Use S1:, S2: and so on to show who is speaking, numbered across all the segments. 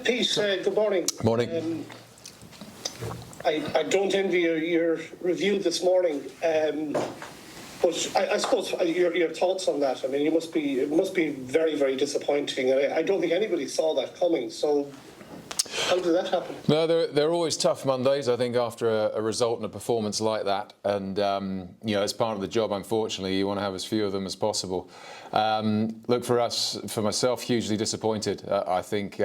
S1: Pete, good morning.
S2: Morning.
S1: I don't envy your review this morning, but I suppose your thoughts on that. I mean, it must be very, very disappointing. I don't think anybody saw that coming. So, how did that happen?
S2: No, they're always tough Mondays, I think, after a result and a performance like that. And, as part of the job, unfortunately, you want to have as few of them as possible. Look, for myself, hugely disappointed. I think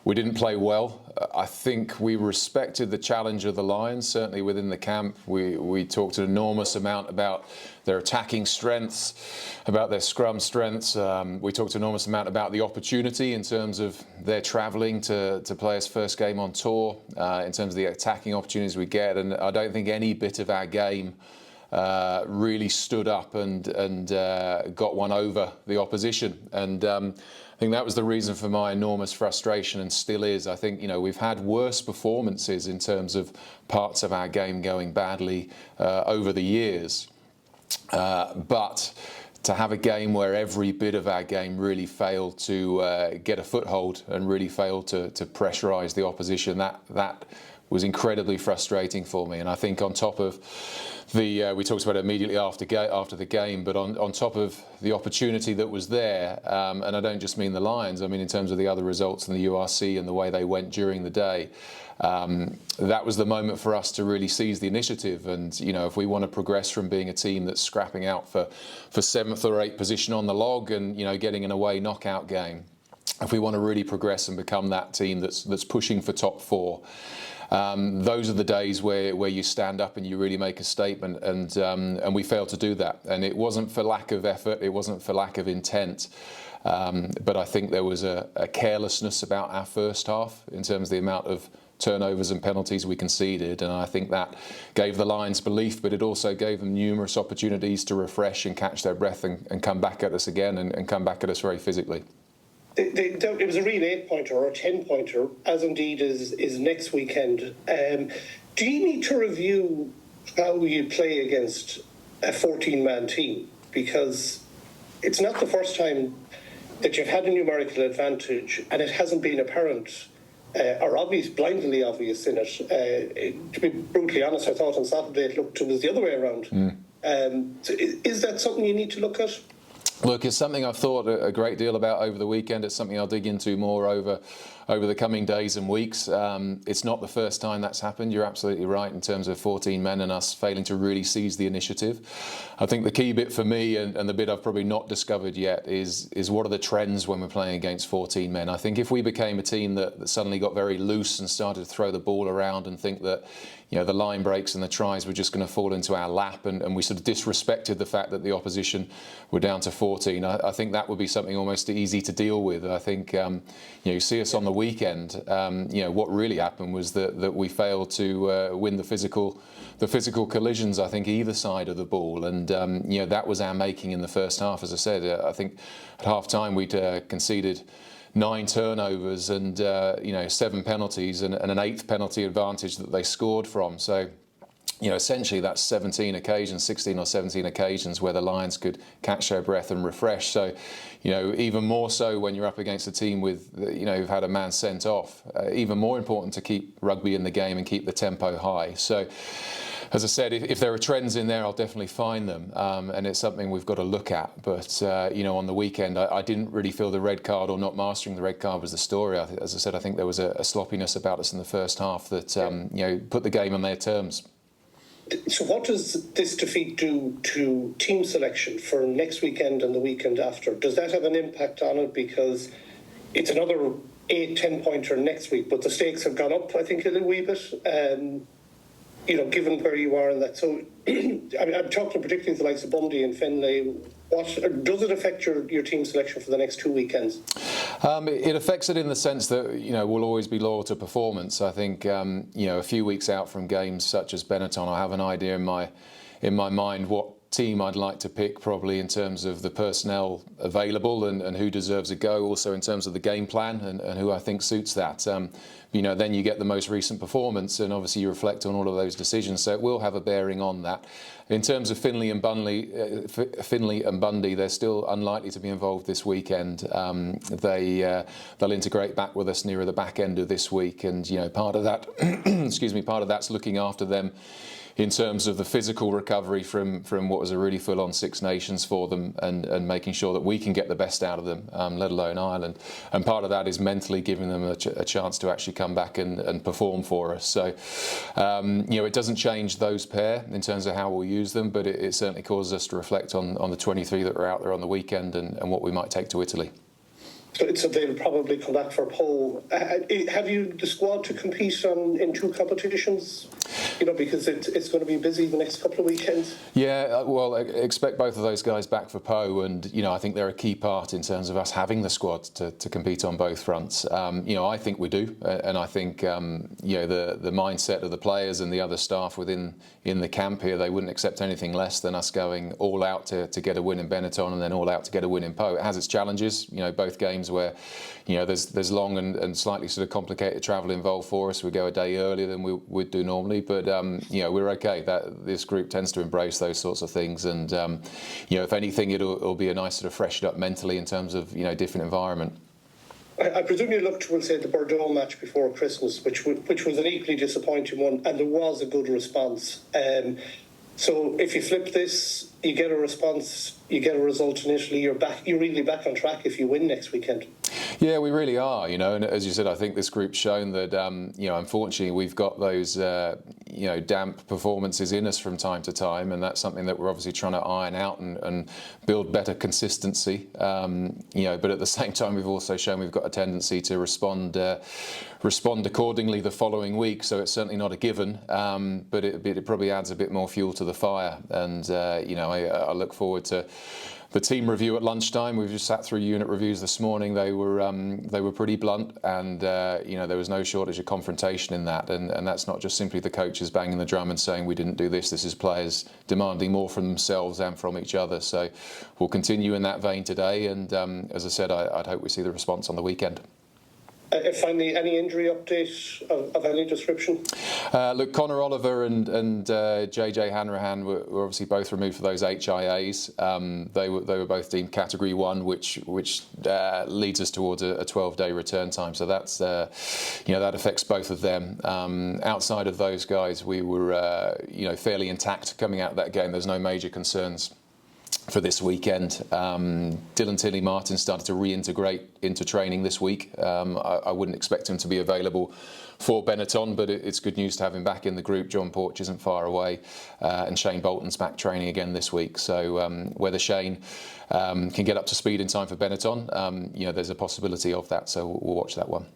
S2: we didn't play well. I think we respected the challenge of the Lions, certainly within the camp. We talked an enormous amount about their attacking strengths, about their scrum strengths. We talked an enormous amount about the opportunity in terms of their travelling to play us first game on tour, in terms of the attacking opportunities we get. And I don't think any bit of our game really stood up and got one over the opposition. And I think that was the reason for my enormous frustration, and still is. I think, we've had worse performances in terms of parts of our game going badly over the years. But to have a game where every bit of our game really failed to get a foothold and really failed to pressurise the opposition, that was incredibly frustrating for me. And I think on top of we talked about it immediately after the game, but on top of the opportunity that was there, and I don't just mean the Lions, I mean in terms of the other results in the URC and the way they went during the day, that was the moment for us to really seize the initiative. And if we want to progress from being a team that's scrapping out for 7th or 8th position on the log and getting an away knockout game, if we want to really progress and become that team that's pushing for top 4, those are the days where you stand up and you really make a statement, and we failed to do that. And it wasn't for lack of effort, it wasn't for lack of intent, but I think there was a carelessness about our first half in terms of the amount of turnovers and penalties we conceded, and I think that gave the Lions belief, but it also gave them numerous opportunities to refresh and catch their breath and come back at us again, and come back at us very physically.
S1: It was a real 8-pointer or a 10-pointer, as indeed is next weekend. Do you need to review how you play against a 14-man team? Because it's not the first time that you've had a numerical advantage and it hasn't been apparent or obvious, blindly obvious in it. To be brutally honest, I thought on Saturday it was the other way around. So is that something you need to look at?
S2: Look, it's something I've thought a great deal about over the weekend. It's something I'll dig into more over the coming days and weeks. It's not the first time that's happened. You're absolutely right in terms of 14 men and us failing to really seize the initiative. I think the key bit for me, and the bit I've probably not discovered yet, is what are the trends when we're playing against 14 men. I think if we became a team that suddenly got very loose and started to throw the ball around and think that the line breaks and the tries were just going to fall into our lap, and we sort of disrespected the fact that the opposition were down to 14, I think that would be something almost easy to deal with. I think you see us on the weekend. What really happened was that we failed to win the physical collisions, I think, either side of the ball, and that was our making in the first half. As I said, I think at half time we'd conceded 9 turnovers and 7 penalties and an 8th penalty advantage that they scored from. So essentially that's 16 or 17 occasions where the Lions could catch their breath and refresh. So even more so when you're up against a team with who've had a man sent off, even more important to keep rugby in the game and keep the tempo high. So as I said, if there are trends in there, I'll definitely find them, and it's something we've got to look at. But on the weekend, I didn't really feel the red card or not mastering the red card was the story. As I said, I think there was a sloppiness about us in the first half that put the game on their terms.
S1: So what does this defeat do to team selection for next weekend and the weekend after? Does that have an impact on it? Because it's another 8-10-pointer next week, but the stakes have gone up, I think, a little wee bit. Given where you are in that. So, I'm talking particularly the likes of Bundy and Finlay. Does it affect your team selection for the next 2 weekends?
S2: It affects it in the sense that, we'll always be loyal to performance. I think, a few weeks out from games such as Benetton, I have an idea in my mind what team I'd like to pick, probably in terms of the personnel available and who deserves a go, also in terms of the game plan and who I think suits that. Then you get the most recent performance, and obviously you reflect on all of those decisions, so it will have a bearing on that. In terms of Finley and Bundy, they're still unlikely to be involved this weekend. They'll integrate back with us nearer the back end of this week, and part of that, part of that's looking after them in terms of the physical recovery from what was a really full-on Six Nations for them, and making sure that we can get the best out of them, let alone Ireland. And part of that is mentally giving them a chance to actually come back and perform for us. So, it doesn't change those pair in terms of how we'll use them, but it certainly causes us to reflect on the 23 that were out there on the weekend and what we might take to Italy.
S1: So they'll probably come back for Poe. Have you the squad to compete in two competitions? Because it's going to be busy the next couple of weekends. Yeah,
S2: well, I expect both of those guys back for Poe, and I think they're a key part in terms of us having the squad to compete on both fronts. I think we do, and I think the mindset of the players and the other staff in the camp here, they wouldn't accept anything less than us going all out to get a win in Benetton and then all out to get a win in Poe. It has its challenges, both games where there's long and slightly sort of complicated travel involved for us. We go a day earlier than we would do normally, but we're okay. This group tends to embrace those sorts of things, and if anything, it'll be a nice sort of freshen up mentally in terms of different environment. I presume you looked to, say, the Bordeaux match before Christmas, which was an equally disappointing one, and there was a good response. So if you flip this, you get a response, you get a result in Italy, you're really back on track if you win next weekend. Yeah, we really are, and as you said, I think this group's shown that, unfortunately, we've got those, damp performances in us from time to time, and that's something that we're obviously trying to iron out and build better consistency. But at the same time, we've also shown we've got a tendency to respond accordingly the following week. So it's certainly not a given, but it probably adds a bit more fuel to the fire. And I look forward to the team review at lunchtime. We've just sat through unit reviews this morning. They were pretty blunt, and there was no shortage of confrontation in that. And that's not just simply the coaches banging the drum and saying we didn't do this. This is players demanding more from themselves and from each other. So we'll continue in that vein today. And as I said, I'd hope we see the response on the weekend. Finally, any injury update of any description? Look, Conor Oliver and JJ Hanrahan were obviously both removed for those HIAs. They were both deemed Category 1, which leads us towards a 12-day return time. So that's that affects both of them. Outside of those guys, we were fairly intact coming out of that game. There's no major concerns for this weekend. Dylan Tilly-Martin started to reintegrate into training this week. I wouldn't expect him to be available for Benetton, but it's good news to have him back in the group. John Porch isn't far away, and Shane Bolton's back training again this week. So whether Shane can get up to speed in time for Benetton, there's a possibility of that. So we'll watch that one.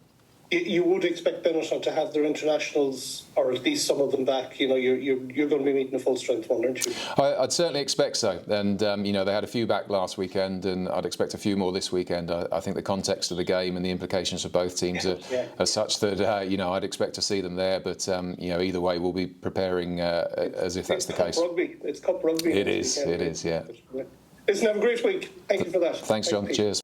S2: You would expect Benetton to have their internationals, or at least some of them, back. You're going to be meeting a full strength one, aren't you? I'd certainly expect so. And they had a few back last weekend, and I'd expect a few more this weekend. I think the context of the game and the implications for both teams are such that I'd expect to see them there. But either way, we'll be preparing as if that's the case. Rugby. It's Cup rugby. It is. Yeah. Listen, have a great week. Thank you for that. Thanks, John. Cheers.